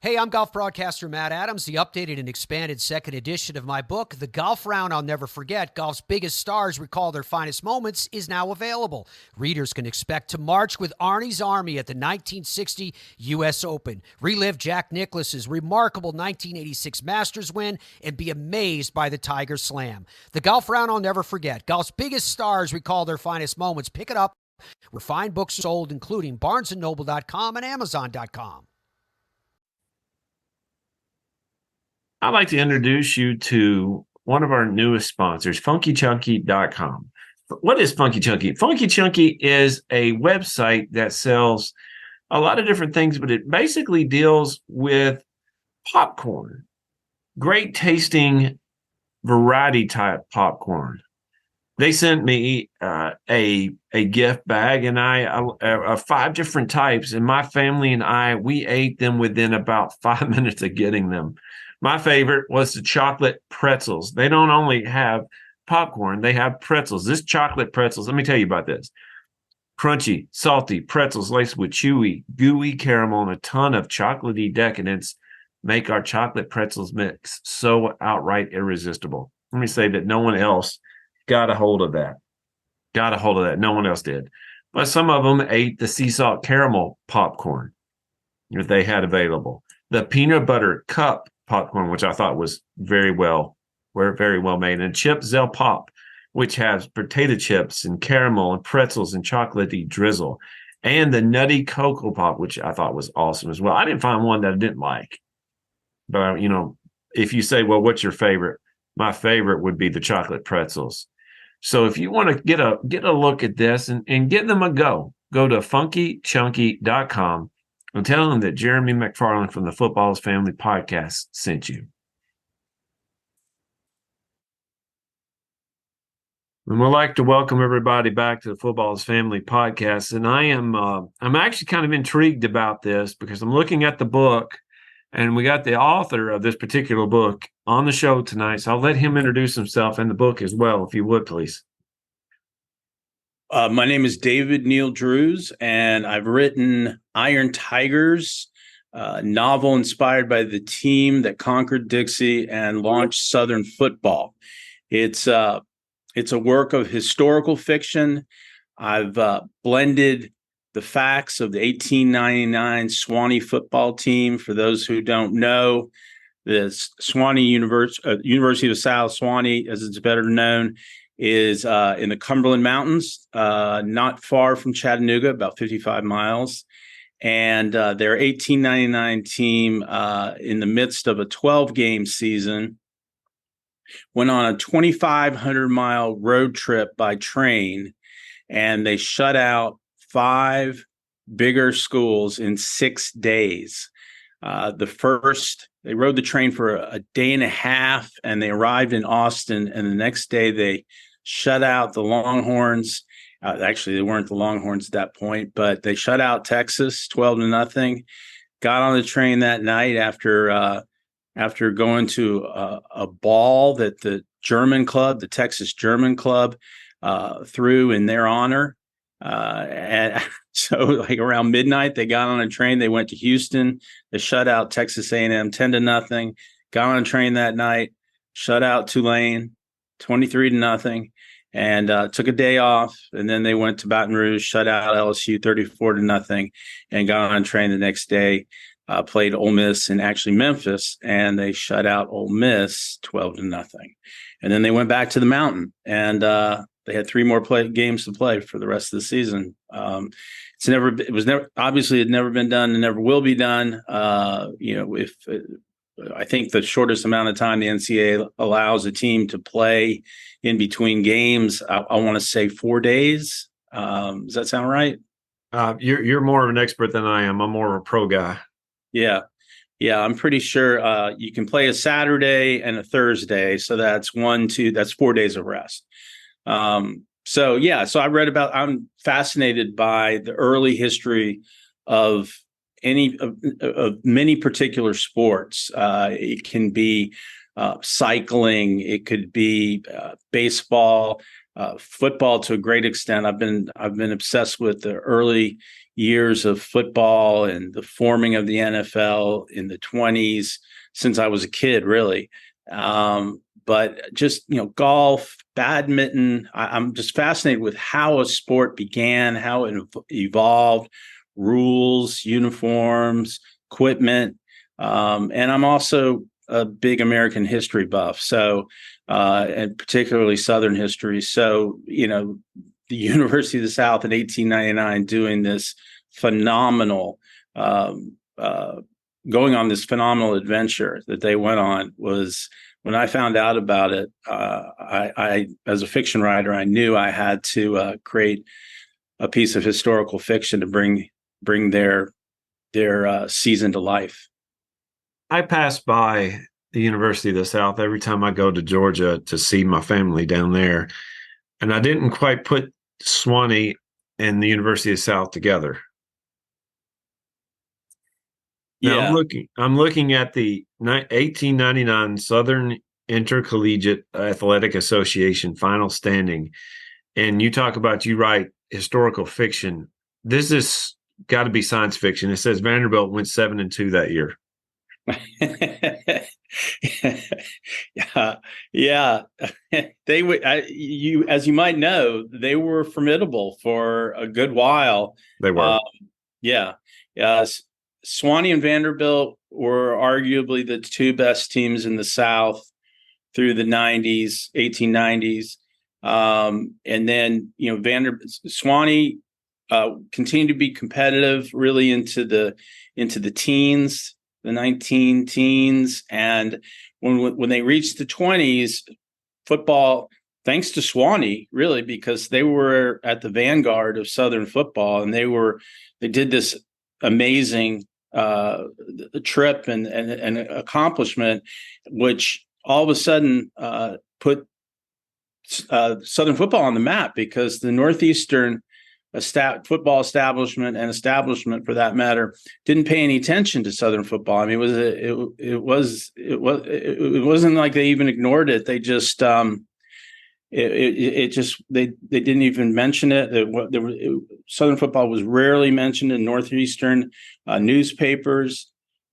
Hey, I'm golf broadcaster Matt Adams. The updated and expanded second edition of my book, The Golf Round I'll Never Forget, Golf's Biggest Stars Recall Their Finest Moments, is now available. Readers can expect to march with Arnie's Army at the 1960 U.S. Open, relive Jack Nicklaus's remarkable 1986 Masters win, and be amazed by the Tiger Slam. The Golf Round I'll Never Forget, Golf's Biggest Stars Recall Their Finest Moments. Pick it up where fine books are sold, including BarnesandNoble.com and Amazon.com. I'd like to introduce you to one of our newest sponsors, funkychunky.com. What is Funky Chunky? Funky Chunky is a website that sells a lot of different things, but it basically deals with popcorn, great tasting variety type popcorn. They sent me a gift bag, and I 5 different types, and my family and we ate them within about 5 minutes of getting them. My favorite was the chocolate pretzels. They don't only have popcorn, they have pretzels. This chocolate pretzels, let me tell you about this. Crunchy, salty pretzels laced with chewy, gooey caramel and a ton of chocolatey decadence make our chocolate pretzels mix so outright irresistible. Let me say that no one else got a hold of that. No one else did. But some of them ate the sea salt caramel popcorn that they had available. The peanut butter cup popcorn, which I thought was very well made, and Chip Zell Pop, which has potato chips and caramel and pretzels and chocolatey drizzle, and the Nutty Cocoa Pop, which I thought was awesome as well. I didn't find one that I didn't like, but if you say, well, what's your favorite? My favorite would be the chocolate pretzels. So if you want to get a look at this and give them a go to funkychunky.com. and tell them that Jeremy McFarland from the Football's Family Podcast sent you. And we'd like to welcome everybody back to the Football's Family Podcast. And I'm actually kind of intrigued about this because I'm looking at the book, and we got the author of this particular book on the show tonight. So I'll let him introduce himself and the book as well, if you would, please. My name is David Neal Drews, and I've written Iron Tigers, a novel inspired by the team that conquered Dixie and launched Southern football. It's a work of historical fiction. I've blended the facts of the 1899 Swanee football team. For those who don't know, the Swanee University of South Swanee, as it's better known, is in the Cumberland Mountains, not far from Chattanooga, about 55 miles. And their 1899 team, in the midst of a 12-game season, went on a 2,500-mile road trip by train, and they shut out 5 bigger schools in 6 days. They rode the train for a day and a half, and they arrived in Austin, and the next day they shut out the Longhorns. Actually, they weren't the Longhorns at that point, but they shut out Texas 12-0. Got on the train that night after going to a ball that the Texas German Club, threw in their honor. And so, like around midnight, they got on a train. They went to Houston. They shut out Texas A&M 10-0. Got on a train that night, shut out Tulane 23-0, and took a day off. And then they went to Baton Rouge, shut out LSU 34-0, and got on a train the next day. Played Ole Miss and actually Memphis, and they shut out Ole Miss 12-0. And then they went back to the mountain, and they had 3 more games to play for the rest of the season. It had never been done and never will be done. I think the shortest amount of time the NCAA allows a team to play in between games, I want to say 4 days. Does that sound right? You're more of an expert than I am. I'm more of a pro guy. Yeah. I'm pretty sure you can play a Saturday and a Thursday. So that's 4 days of rest. So I'm fascinated by the early history of many particular sports. It can be cycling, it could be baseball, football to a great extent. I've been obsessed with the early years of football and the forming of the NFL in the 20s since I was a kid, really. But just, golf, badminton, I'm just fascinated with how a sport began, how it evolved, rules, uniforms, equipment. And I'm also a big American history buff. So, and particularly Southern history. So, the University of the South in 1899 doing this phenomenal, going on this phenomenal adventure that they went on was, when I found out about it, I as a fiction writer, I knew I had to create a piece of historical fiction to bring their season to life. I pass by the University of the South every time I go to Georgia to see my family down there, and I didn't quite put Swanee and the University of the South together. Now I'm looking at the 1899 Southern Intercollegiate Athletic Association final standing, and you talk about, you write historical fiction. This is got to be science fiction. It says Vanderbilt went 7-2 that year. Yeah. They would. As you might know, they were formidable for a good while. They were. Yeah. Swanee and Vanderbilt were arguably the two best teams in the South through the 1890s. And then, Swanee continued to be competitive really into the teens, the 19 teens. And when they reached the 20s, football, thanks to Swanee, really, because they were at the vanguard of Southern football, and they did this amazing trip and accomplishment, which all of a sudden put Southern football on the map, because the Northeastern football establishment, and establishment for that matter, didn't pay any attention to Southern football. I mean, it wasn't like they even ignored it. They just they didn't even mention it. Southern football was rarely mentioned in Northeastern newspapers.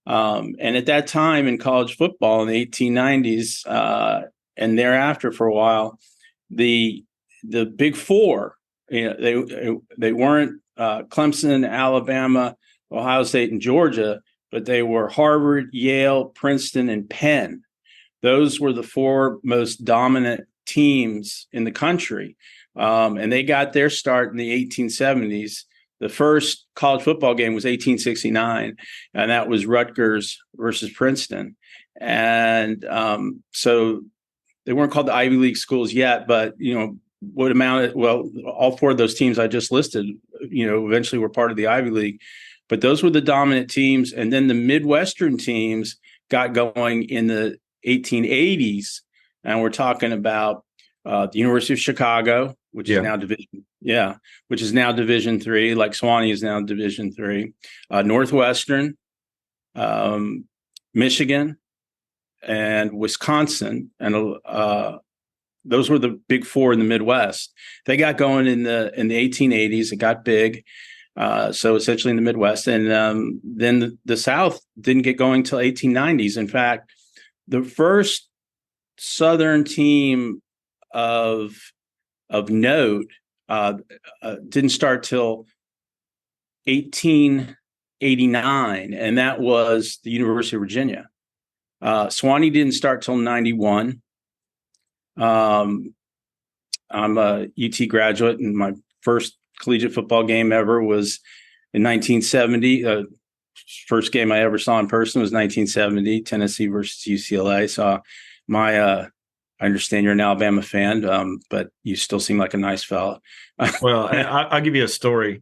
And at that time in college football in the 1890s and thereafter for a while, the Big Four, they weren't Clemson, Alabama, Ohio State, and Georgia, but they were Harvard, Yale, Princeton, and Penn. Those were the four most dominant teams in the country. And they got their start in the 1870s. The first college football game was 1869, and that was Rutgers versus Princeton. And so they weren't called the Ivy League schools yet, but, all four of those teams I just listed, eventually were part of the Ivy League. But those were the dominant teams. And then the Midwestern teams got going in the 1880s. And we're talking about the University of Chicago, which is now Division III, like Swanee is now Division III, Northwestern, Michigan, and Wisconsin, and those were the Big Four in the Midwest. They got going in the 1880s. It got big, so essentially in the Midwest, and then the South didn't get going till 1890s. In fact, the first Southern team of note didn't start till 1889, and that was the University of Virginia. Swanee didn't start till 91. I'm a UT graduate, and my first collegiate football game ever was in 1970. First game I ever saw in person was 1970, Tennessee versus UCLA. So I understand you're an Alabama fan, but you still seem like a nice fella. Well, I'll give you a story.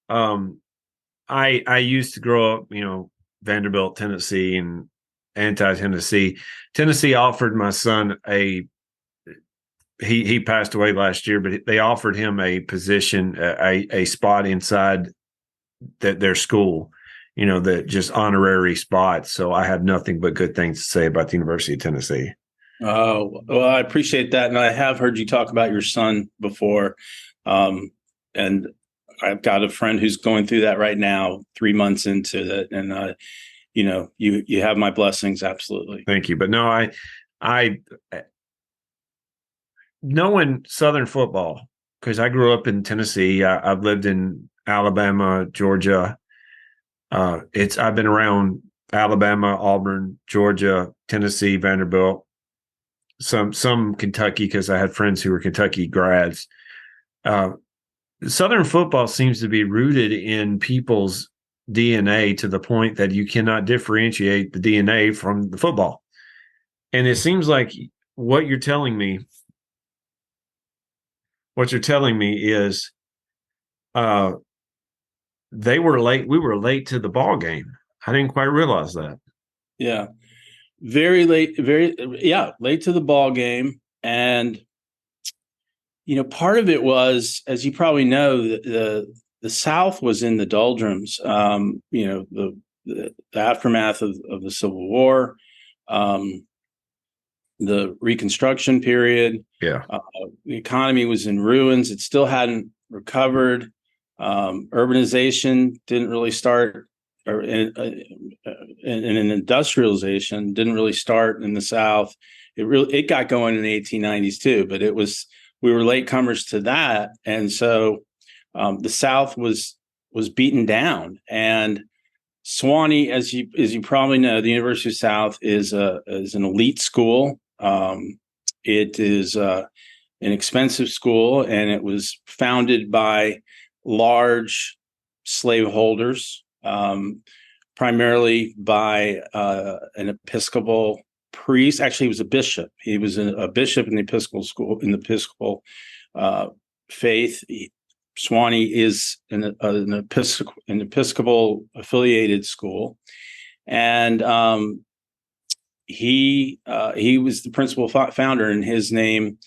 I used to grow up, Vanderbilt, Tennessee, and anti-Tennessee. Tennessee offered my son he passed away last year, but they offered him a position, a spot inside their school, that just honorary spot. So I have nothing but good things to say about the University of Tennessee. Oh, well, I appreciate that. And I have heard you talk about your son before. And I've got a friend who's going through that right now, 3 months into that. And, you have my blessings. Absolutely. Thank you. But no, I knowing Southern football, because I grew up in Tennessee. I've lived in Alabama, Georgia. I've been around Alabama, Auburn, Georgia, Tennessee, Vanderbilt, some Kentucky, because I had friends who were Kentucky grads. Southern football seems to be rooted in people's DNA to the point that you cannot differentiate the DNA from the football. And it seems like what you're telling me is they were late. We were late to the ball game. I didn't quite realize that. Yeah. Very late, late to the ball game. And, part of it was, as you probably know, the South was in the doldrums. The aftermath of the Civil War, the Reconstruction period. Yeah. The economy was in ruins. It still hadn't recovered. Urbanization didn't really start, and an industrialization didn't really start in the South. It got going in the 1890s too, but we were latecomers to that, and so the South was beaten down. And Sewanee, as you probably know, the University of South is an elite school. It is an expensive school, and it was founded by large slaveholders, primarily by an Episcopal priest. Actually, he was a bishop. He was a bishop in the Episcopal school, in the Episcopal faith. Sewanee is an Episcopal affiliated school, and he was the principal founder, and his name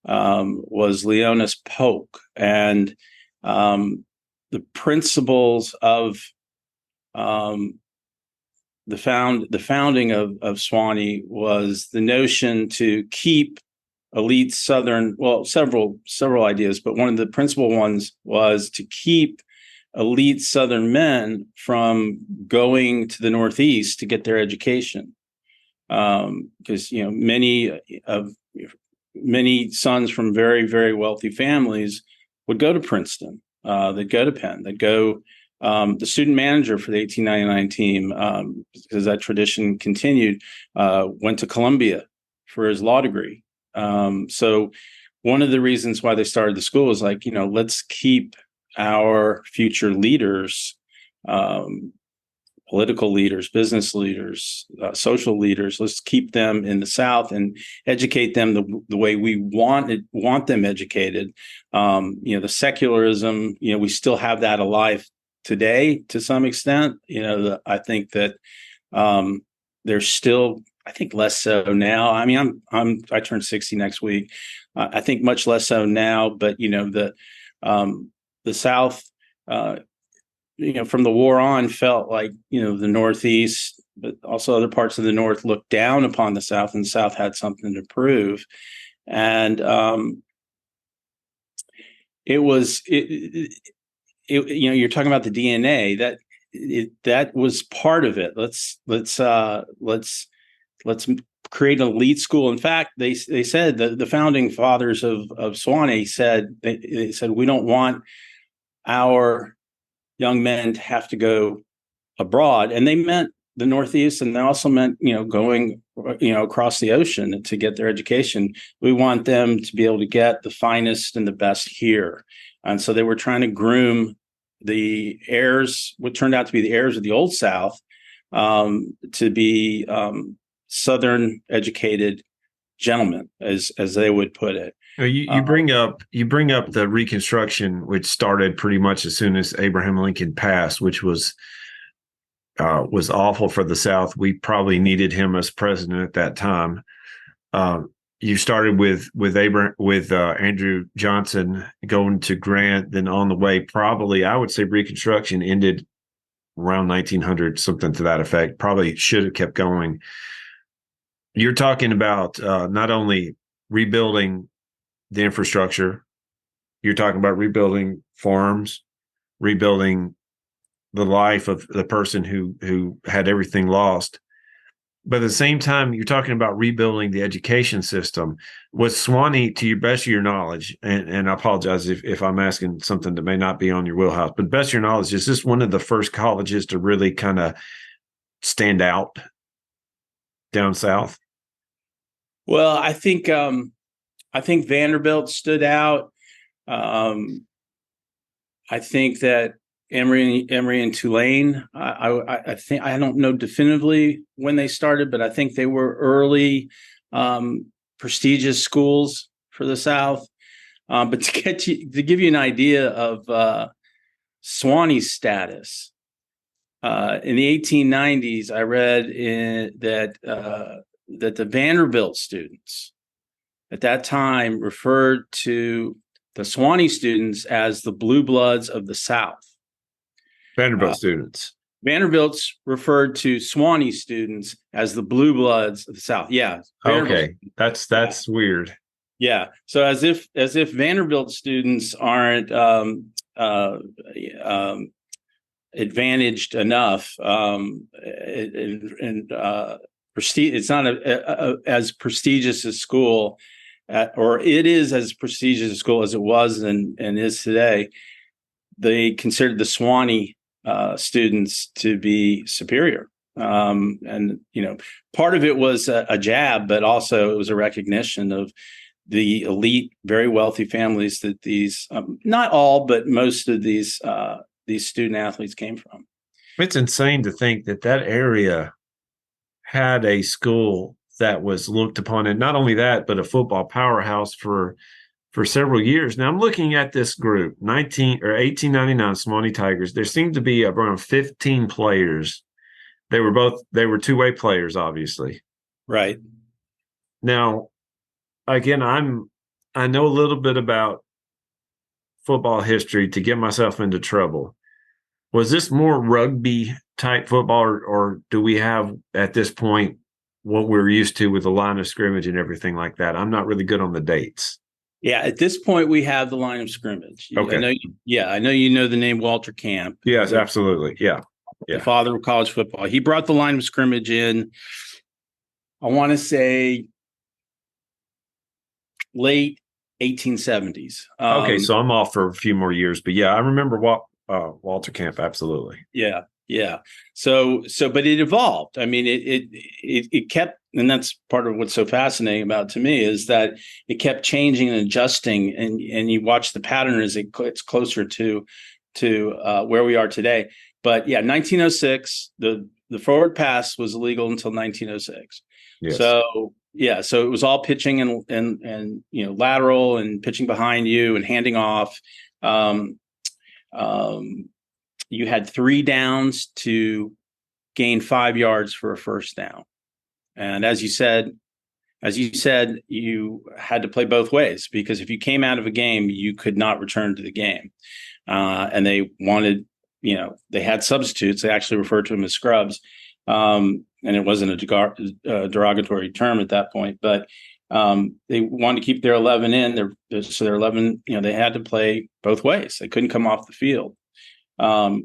was Leonis Polk. And the principles of the founding of Sewanee was the notion to keep elite Southern, several ideas, but one of the principal ones was to keep elite Southern men from going to the Northeast to get their education. Because many sons from very, very wealthy families would go to Princeton. They'd go to Penn. They'd go. The student manager for the 1899 team, because that tradition continued, went to Columbia for his law degree. So one of the reasons why they started the school was like, let's keep our future leaders, political leaders, business leaders, social leaders. Let's keep them in the South and educate them the way we want them educated. The secularism, we still have that alive today to some extent. I think that there's still, I think less so now. I mean, I turn 60 next week. I think much less so now, but the South, from the war on, felt like the Northeast, but also other parts of the North, looked down upon the South, and the South had something to prove. And you're talking about the DNA that was part of it. Let's create an elite school. In fact, they said the founding fathers of Sewanee said they said, we don't want our young men to have to go abroad, and they meant the Northeast, and they also meant going across the ocean to get their education. We want them to be able to get the finest and the best here, and so they were trying to groom the heirs, what turned out to be the heirs of the Old South, to be Southern educated gentlemen, as they would put it. You bring up the Reconstruction, which started pretty much as soon as Abraham Lincoln passed, which was awful for the South. We probably needed him as president at that time. You started with Andrew Johnson going to Grant, then on the way. Probably, I would say Reconstruction ended around 1900, something to that effect. Probably should have kept going. You're talking about not only rebuilding the infrastructure, you're talking about rebuilding farms, rebuilding the life of the person who had everything lost. But at the same time, you're talking about rebuilding the education system. Was Swanee, to your best of your knowledge, and I apologize if I'm asking something that may not be on your wheelhouse, but best of your knowledge, is this one of the first colleges to really kind of stand out down south? Well, I think Vanderbilt stood out. I think that Emory and Tulane. I think I don't know definitively when they started, but I think they were early prestigious schools for the South. But to give you an idea of Swanee's status in the 1890s, I read that the Vanderbilt students at that time referred to the Swanee students as the blue bloods of the South. Vanderbilt students. Vanderbilt's referred to Swanee students as the blue bloods of the South. Yeah. Okay. That's weird. Yeah. So as if Vanderbilt students aren't advantaged enough, prestige. It's not as prestigious a school, or it is as prestigious a school as it was and is today. They considered the Swanee students to be superior. And, part of it was a jab, but also it was a recognition of the elite, very wealthy families that these, not all, but most of these student athletes came from. It's insane to think that area had a school that was looked upon, and not only that, but a football powerhouse for several years. Now I'm looking at this group, 1899 Swanee Tigers. There seemed to be around 15 players. They were two-way players, obviously. Right. Now, again, I know a little bit about football history to get myself into trouble. Was this more rugby type football, or do we have at this point what we're used to with the line of scrimmage and everything like that? I'm not really good on the dates. Yeah, at this point we have the line of scrimmage. Okay. I know you know the name Walter Camp. Yes, absolutely. Yeah. The father of college football. He brought the line of scrimmage in, I want to say, late 1870s. Okay, so I'm off for a few more years, but yeah, I remember Walter Camp. Absolutely. Yeah. So, but it evolved. I mean, it kept, and that's part of what's so fascinating about it to me, is that it kept changing and adjusting, and you watch the pattern as it gets closer to where we are today. But yeah, 1906, the forward pass was illegal until 1906. Yes. So yeah, so it was all pitching and lateral and pitching behind you and handing off. You had 3 downs to gain 5 yards for a first down. And as you said, you had to play both ways, because if you came out of a game, you could not return to the game. And they wanted, they had substitutes. They actually referred to them as scrubs. And it wasn't a derogatory term at that point, but they wanted to keep their 11 in. So their 11, they had to play both ways. They couldn't come off the field.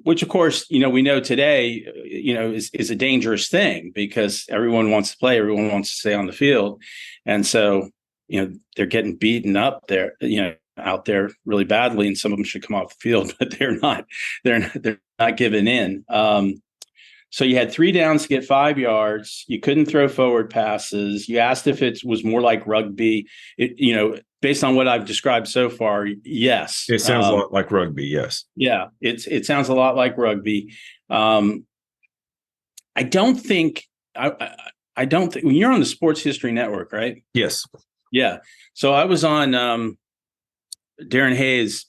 Which of course, we know today, is a dangerous thing, because everyone wants to play, everyone wants to stay on the field. And so, they're getting beaten up there, out there really badly, and some of them should come off the field, but they're not giving in. So you had 3 downs to get 5 yards. You couldn't throw forward passes. You asked if it was more like rugby. Based on what I've described so far, yes. It sounds a lot like rugby, yes. Yeah, it sounds a lot like rugby. I don't think when you're on the Sports History Network, right? Yes. Yeah. So I was on Darren Hayes'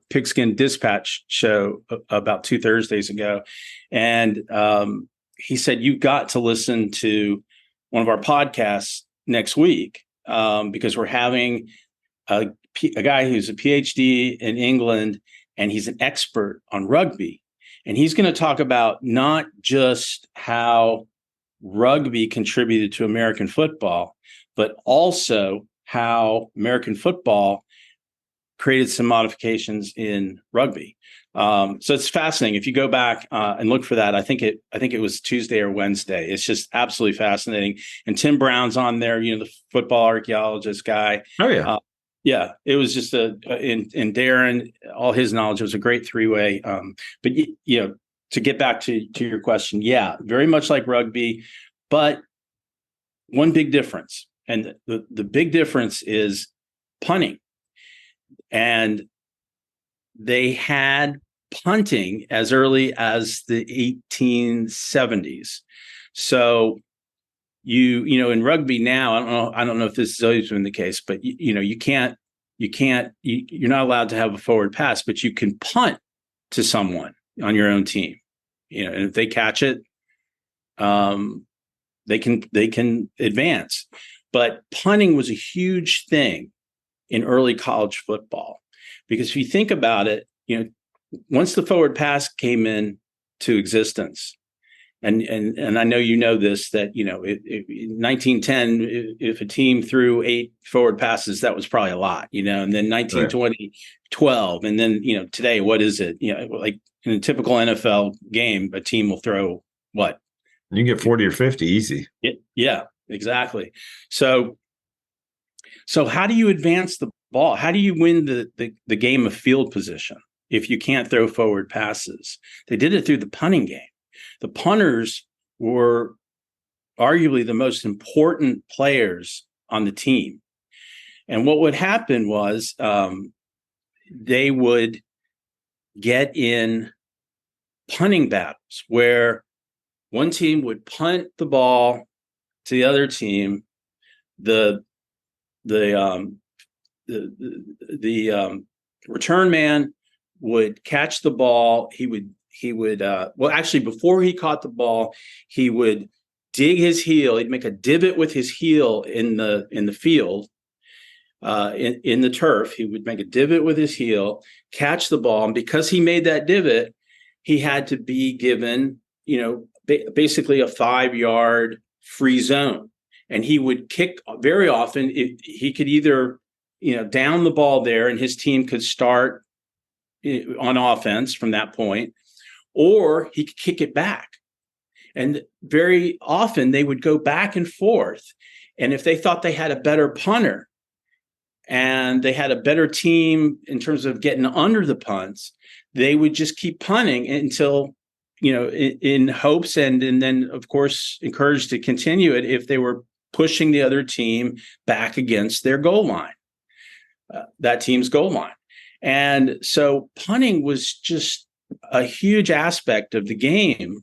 Pigskin Dispatch show about 2 Thursdays ago, and he said, "You've got to listen to one of our podcasts next week." Because we're having a guy who's a PhD in England, and he's an expert on rugby. And he's going to talk about not just how rugby contributed to American football, but also how American football created some modifications in rugby. So it's fascinating. If you go back and look for that, I think it was Tuesday or Wednesday. It's just absolutely fascinating. And Tim Brown's on there, the football archaeologist guy. Oh yeah. Yeah, it was just in Darren, all his knowledge. It was a great three-way. But to get back to your question, yeah, very much like rugby, but one big difference, and the big difference is punting. And they had punting as early as the 1870s. So you in rugby now, I don't know if this has always been the case, but you're not allowed to have a forward pass, but you can punt to someone on your own team. And if they catch it, they can advance. But punting was a huge thing in early college football, because if you think about it, once the forward pass came in to existence, and I know this, that in 1910, if a team threw 8 forward passes, that was probably a lot, and then 1920, 12, and then today, what is it? Like in a typical NFL game, a team will throw what? You can get 40 or 50 easy. Yeah, exactly. So how do you advance the ball? How do you win the game of field position if you can't throw forward passes? They did it through the punting game. The punters were arguably the most important players on the team. And what would happen was they would get in punting battles where one team would punt the ball to the other team. The return man would catch the ball. He would actually, before he caught the ball, he would dig his heel. He'd make a divot with his heel in the field, in the turf. He would make a divot with his heel, catch the ball, and because he made that divot, he had to be given, basically a 5-yard free zone. And he would kick very often. He could either, down the ball there, and his team could start on offense from that point, or he could kick it back. And very often they would go back and forth. And if they thought they had a better punter and they had a better team in terms of getting under the punts, they would just keep punting until, in hopes and then, of course, encouraged to continue it if they were pushing the other team back against their goal line, that team's goal line. And so punting was just a huge aspect of the game,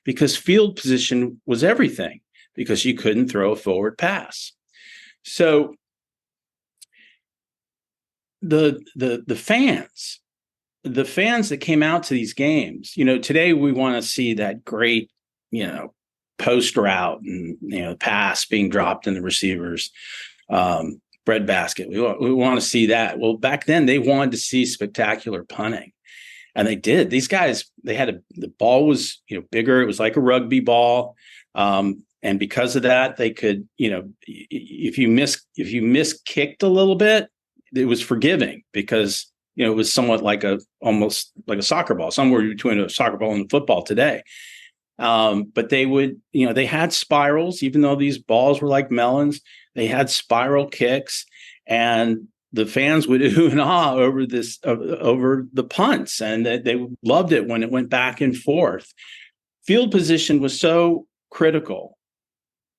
because field position was everything, because you couldn't throw a forward pass. So the fans that came out to these games, today we want to see that great, post route and, the pass being dropped in the receiver's breadbasket. We want to see that. Well, back then they wanted to see spectacular punting. And they did. These guys, the ball was, bigger. It was like a rugby ball. And because of that, they could, if you miskicked a little bit, it was forgiving, because, it was somewhat almost like a soccer ball, somewhere between a soccer ball and a football today. But they would, they had spirals, even though these balls were like melons, they had spiral kicks, and the fans would ooh and ah over the punts, and they loved it when it went back and forth. Field position was so critical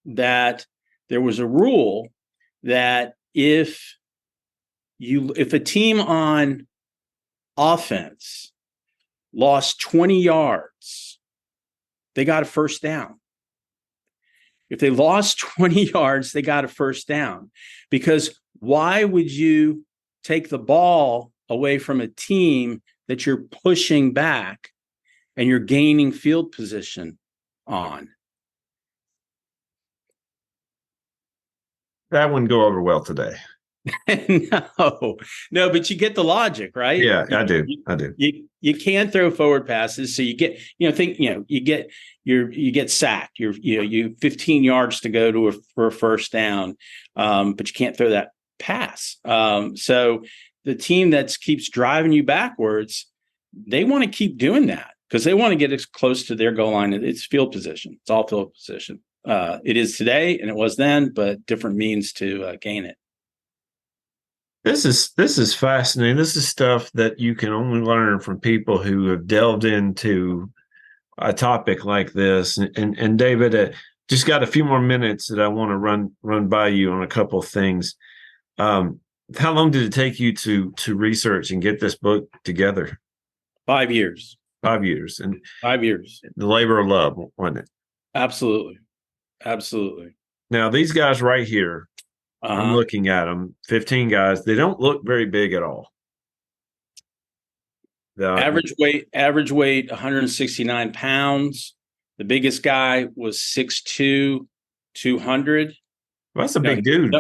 that there was a rule that if a team on offense lost 20 yards, they got a first down. If they lost 20 yards, they got a first down. Because why would you take the ball away from a team that you're pushing back and you're gaining field position on? That wouldn't go over well today. No, but you get the logic, right? Yeah, I do. I do. You can throw forward passes, so you get, you get sacked. You 15 yards to go for a first down, but you can't throw that pass. So the team that keeps driving you backwards, they want to keep doing that because they want to get as close to their goal line. It's field position. It's all field position. It is today, and it was then, but different means to gain it. This is fascinating. This is stuff that you can only learn from people who have delved into a topic like this. And David, just got a few more minutes that I want to run by you on a couple of things. How long did it take you to research and get this book together? 5 years. 5 years. And 5 years. The labor of love, wasn't it? Absolutely. Absolutely. Now, these guys right here, I'm Uh-huh. looking at them, 15 guys. They don't look very big at all. Average weight, 169 pounds. The biggest guy was 6'2", 200. Well, that's a big dude.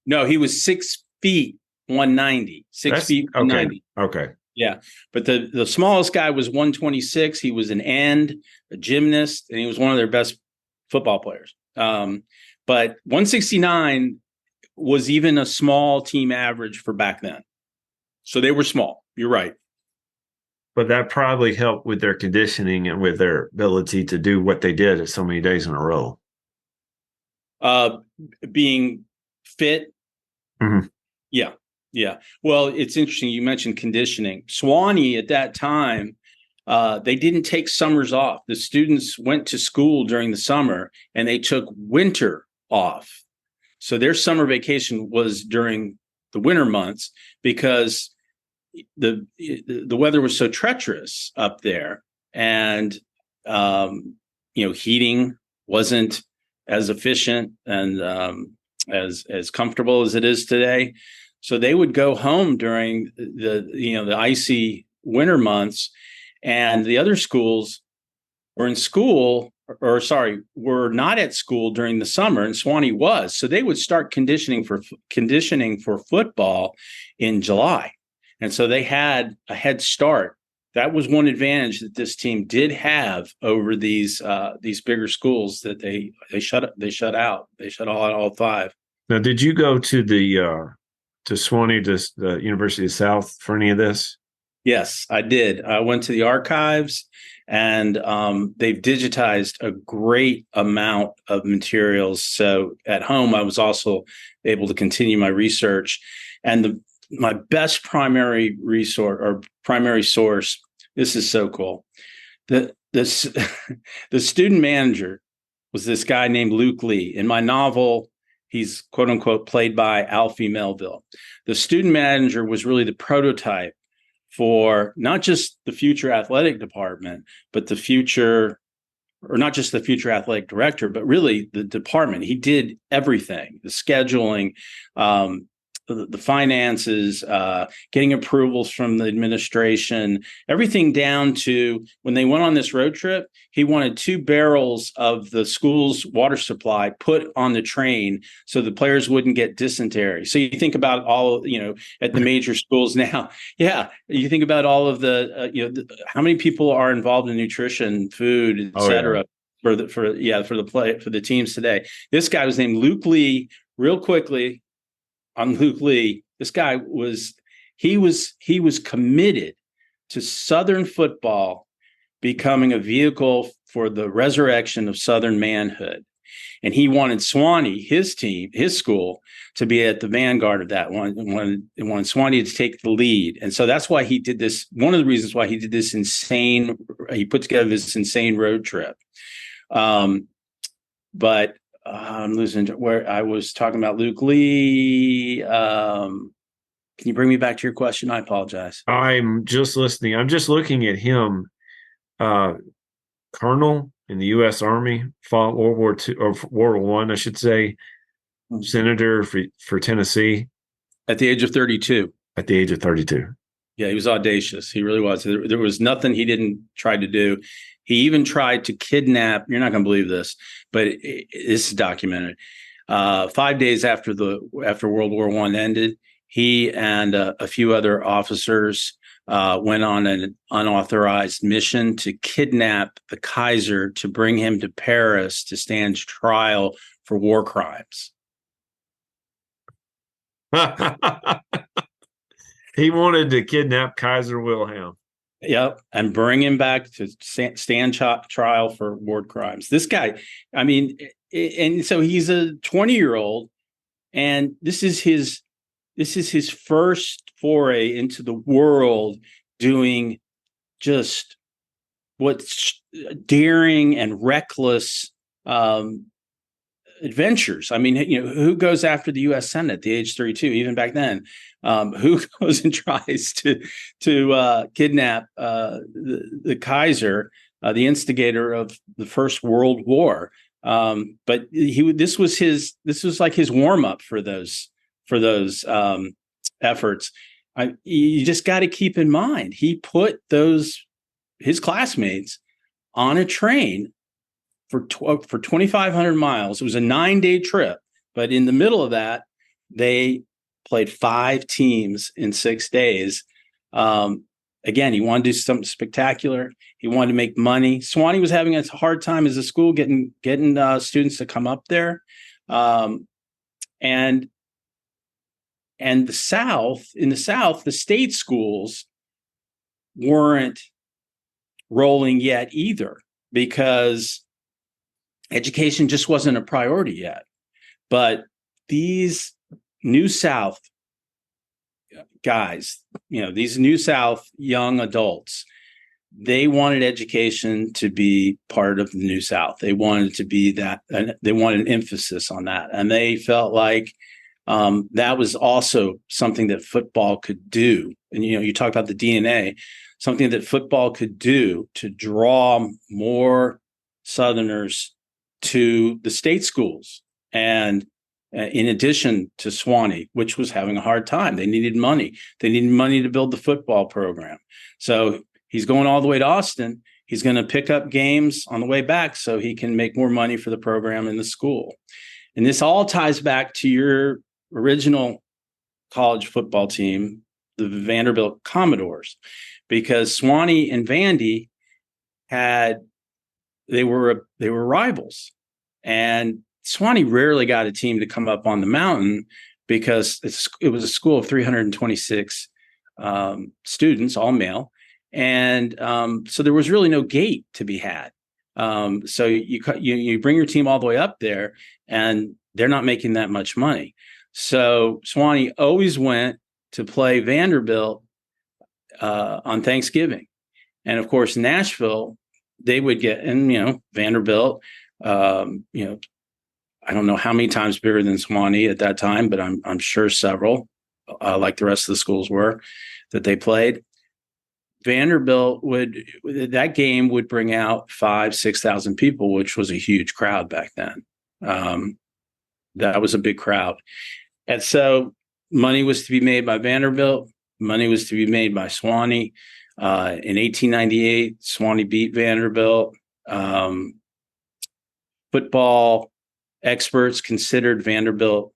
No, he was 6 feet, 190. 6 feet, 190. Okay. Yeah. But the smallest guy was 126. He was an end, a gymnast, and he was one of their best football players. But 169 was even a small team average for back then. So they were small. You're right. But that probably helped with their conditioning and with their ability to do what they did so many days in a row. Being fit. Mm-hmm. Yeah. Yeah. Well, it's interesting. You mentioned conditioning. Swanee at that time, they didn't take summers off. The students went to school during the summer and they took winter off. So their summer vacation was during the winter months because the weather was so treacherous up there, and heating wasn't as efficient and as comfortable as it is today. So they would go home during the icy winter months, and the other schools were in school. Were not at school during the summer, and Swanee was. So they would start conditioning for football in July. And so they had a head start. That was one advantage that this team did have over these bigger schools that they shut out. They shut out all five. Now, did you go to to Swanee, to the University of South for any of this? Yes, I did. I went to the archives, and they've digitized a great amount of materials. So at home, I was also able to continue my research. And my best primary resource or primary source, this is so cool. The student manager was this guy named Luke Lee. In my novel, he's quote unquote played by Alfie Melville. The student manager was really the prototype for not just the future athletic department, but the future, or not just the future athletic director, but really the department. He did everything: the scheduling, the finances, getting approvals from the administration, everything down to when they went on this road trip, he wanted 2 barrels of the school's water supply put on the train so the players wouldn't get dysentery. So you think about all, at the major schools now. Yeah. You think about all of how many people are involved in nutrition, food, et cetera, for the teams today. This guy was named Luke Lee. Real quickly, on Luke Lee, this guy was committed to Southern football becoming a vehicle for the resurrection of Southern manhood. And he wanted Swanee, his team, his school, to be at the vanguard of that one, and wanted Swanee to take the lead. And so that's why he did this. One of the reasons why he did this he put together this insane road trip. But I'm losing where I was talking about Luke Lee. Can you bring me back to your question? I apologize. I'm just listening. I'm just looking at him. Colonel in the U.S. Army, fought World War II or World War I, I should say. Senator for Tennessee. At the age of 32. At the age of 32. Yeah, he was audacious. He really was. There was nothing he didn't try to do. He even tried to kidnap, you're not going to believe this, but this is documented. 5 days after World War I ended, he and a few other officers went on an unauthorized mission to kidnap the Kaiser to bring him to Paris to stand trial for war crimes. He wanted to kidnap Kaiser Wilhelm. Yep, and bring him back to stand trial for war crimes. This guy, I mean, and so he's a 20-year-old, and this is his first foray into the world, doing just what's daring and reckless adventures. I mean, who goes after the U.S. Senate at the age 32, even back then? Who goes and tries to kidnap the Kaiser, the instigator of the First World War? But this was like his warm up for those efforts. You just got to keep in mind, he put his classmates on a train for 2,500 miles. It was a 9-day trip, but in the middle of that, they played 5 teams in 6 days. Again, he wanted to do something spectacular. He wanted to make money. Sewanee was having a hard time as a school getting students to come up there, and in the South, the state schools weren't rolling yet either, because education just wasn't a priority yet. But these New South guys, these New South young adults, they wanted education to be part of the New South. They wanted to be that, and they wanted an emphasis on that. And they felt like that was also something that football could do. And, you talk about the DNA, something that football could do to draw more Southerners to the state schools. And in addition to Sewanee, which was having a hard time, they needed money. They needed money to build the football program. So he's going all the way to Austin. He's going to pick up games on the way back so he can make more money for the program in the school. And this all ties back to your original college football team, the Vanderbilt Commodores, because Sewanee and Vandy they were rivals. And Sewanee rarely got a team to come up on the mountain because it was a school of 326 students, all male. And so there was really no gate to be had. So you bring your team all the way up there, and they're not making that much money. So Sewanee always went to play Vanderbilt on Thanksgiving. And of course, Nashville, they would get, and Vanderbilt, I don't know how many times bigger than Sewanee at that time, but I'm sure several, like the rest of the schools were that they played. Vanderbilt that game would bring out 5,000-6,000 people, which was a huge crowd back then. That was a big crowd. And so money was to be made by Vanderbilt. Money was to be made by Sewanee. In 1898, Sewanee beat Vanderbilt. Football experts considered Vanderbilt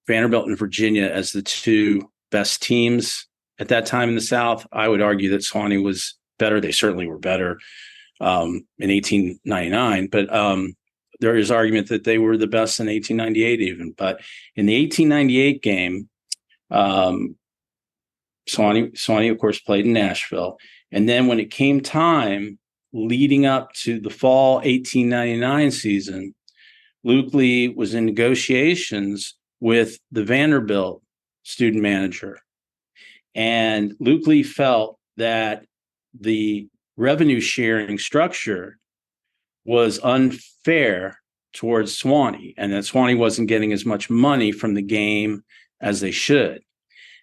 and Virginia as the 2 best teams at that time in the South. I would argue that Sewanee was better. They certainly were better in 1899, but there is argument that they were the best in 1898 even. But in the 1898 game, Sewanee, of course, played in Nashville. And then when it came time leading up to the fall 1899 season, Luke Lee was in negotiations with the Vanderbilt student manager. And Luke Lee felt that the revenue sharing structure was unfair towards Sewanee, and that Sewanee wasn't getting as much money from the game as they should.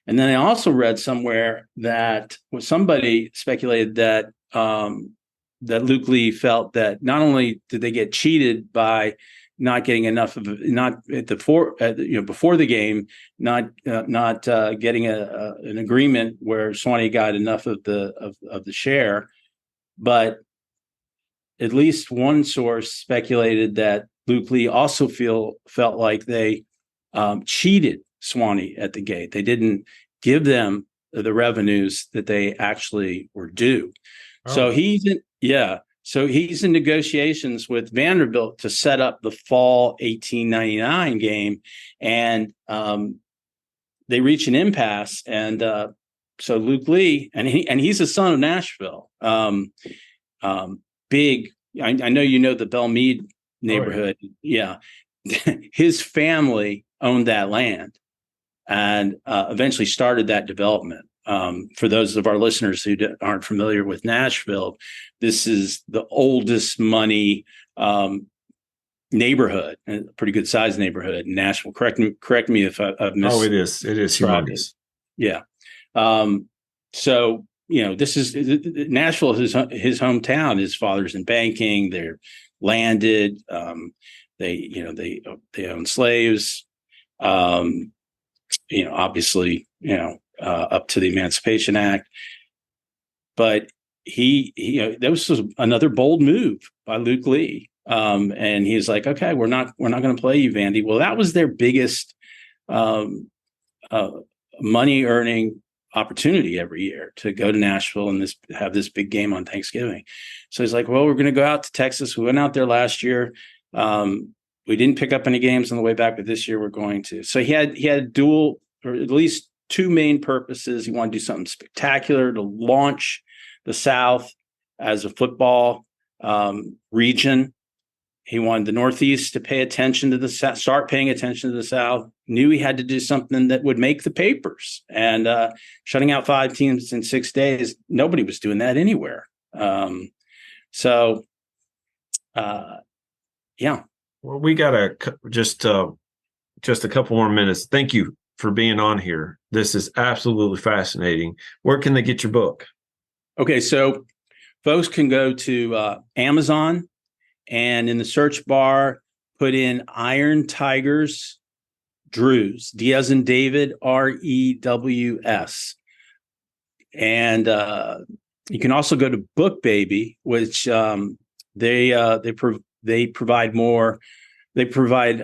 And then I also read somewhere that somebody speculated that that Luke Lee felt that not only did they get cheated by not getting enough of before the game, not getting an agreement where Sewanee got enough of the share, but at least one source speculated that Luke Lee also felt like they cheated Swanee at the gate. They didn't give them the revenues that they actually were due. Oh. So he's in negotiations with Vanderbilt to set up the fall 1899 game, and they reach an impasse. And so Luke Lee, and he's a son of Nashville. Big. I know you know the Belmead neighborhood. Oh, yeah. His family owned that land and eventually started that development. For those of our listeners who aren't familiar with Nashville, this is the oldest money neighborhood, a pretty good sized neighborhood in Nashville. Correct me if I've missed. Oh, it is humongous. Yeah. So, this is Nashville, his hometown. His father's in banking. They're landed. They own slaves. Obviously, up to the Emancipation Act. But that was another bold move by Luke Lee. And he's like, okay, we're not going to play you, Vandy. Well, that was their biggest money earning opportunity every year, to go to Nashville and have this big game on Thanksgiving. So he's like, well, we're going to go out to Texas. We went out there last year. We didn't pick up any games on the way back, but this year we're going to. So he had dual, or at least two main purposes. He wanted to do something spectacular to launch the South as a football region. He wanted the Northeast to pay attention to the South, start paying attention to the South. Knew he had to do something that would make the papers. And shutting out 5 teams in 6 days, nobody was doing that anywhere. Yeah. Well, we got just a couple more minutes. Thank you for being on here. This is absolutely fascinating. Where can they get your book? Okay, so folks can go to Amazon, and in the search bar, put in Iron Tigers Drews, D as in David, REWS. And you can also go to Book Baby, which they provide more. They provide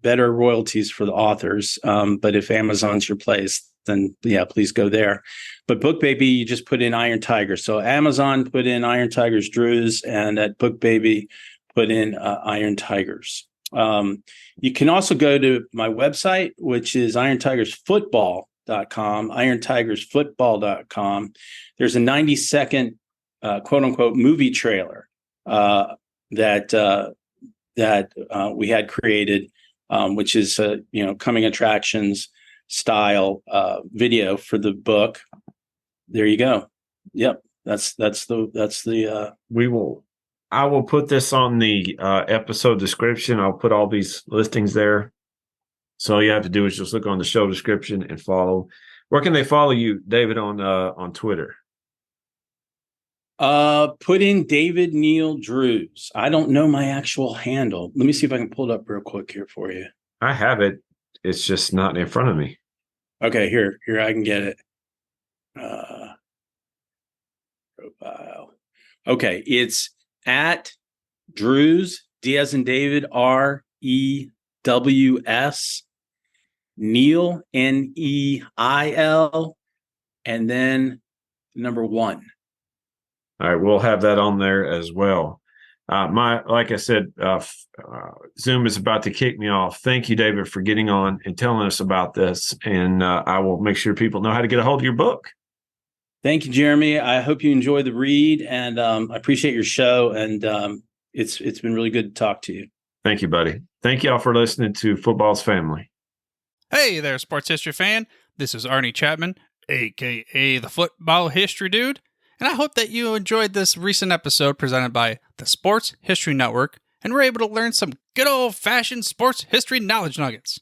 better royalties for the authors. But if Amazon's your place, then please go there. But Book Baby, you just put in Iron Tigers. So Amazon, put in Iron Tigers Drews, and at Book Baby, put in Iron Tigers. You can also go to my website, which is irontigersfootball.com, irontigersfootball.com. There's a 90-second quote unquote movie trailer that we had created, which is coming attractions style video for the book. There you go. Yep, that's the. I will put this on the episode description. I'll put all these listings there. So all you have to do is just look on the show description and follow. Where can they follow you, David, on Twitter? Put in David Neal Drews. I don't know my actual handle. Let me see if I can pull it up real quick here for you. I have it. It's just not in front of me. Okay, here I can get it. Profile. Okay, it's at Drews, D as in David, REWS, Neil, NEIL, and then number 1. All right, we'll have that on there as well. Like I said, Zoom is about to kick me off. Thank you, David, for getting on and telling us about this. And I will make sure people know how to get a hold of your book. Thank you, Jeremy. I hope you enjoy the read, and I appreciate your show. And it's been really good to talk to you. Thank you, buddy. Thank you all for listening to Football's Family. Hey there, sports history fan. This is Arnie Chapman, a.k.a. the Football History Dude. And I hope that you enjoyed this recent episode presented by the Sports History Network and were able to learn some good old-fashioned sports history knowledge nuggets.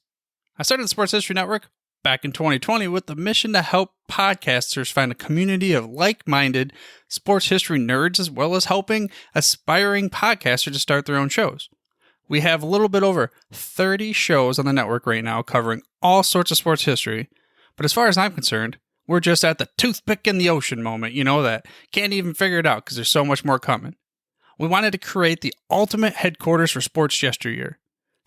I started the Sports History Network back in 2020 with the mission to help podcasters find a community of like-minded sports history nerds, as well as helping aspiring podcasters to start their own shows. We have a little bit over 30 shows on the network right now covering all sorts of sports history, but as far as I'm concerned, we're just at the toothpick in the ocean moment, that can't even figure it out because there's so much more coming. We wanted to create the ultimate headquarters for sports yesteryear.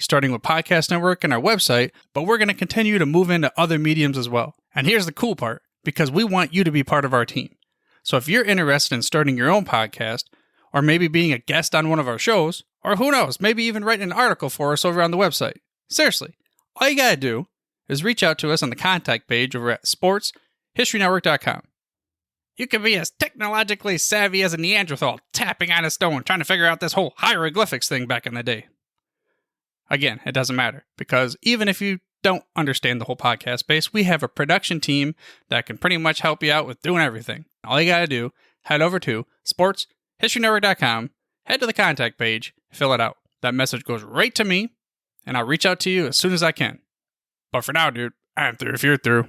starting with Podcast Network and our website, but we're going to continue to move into other mediums as well. And here's the cool part, because we want you to be part of our team. So if you're interested in starting your own podcast, or maybe being a guest on one of our shows, or who knows, maybe even writing an article for us over on the website. Seriously, all you gotta do is reach out to us on the contact page over at sportshistorynetwork.com. You can be as technologically savvy as a Neanderthal tapping on a stone trying to figure out this whole hieroglyphics thing back in the day. Again, it doesn't matter, because even if you don't understand the whole podcast space, we have a production team that can pretty much help you out with doing everything. All you gotta do, head over to sportshistorynetwork.com, head to the contact page, fill it out. That message goes right to me, and I'll reach out to you as soon as I can. But for now, dude, I'm through if you're through.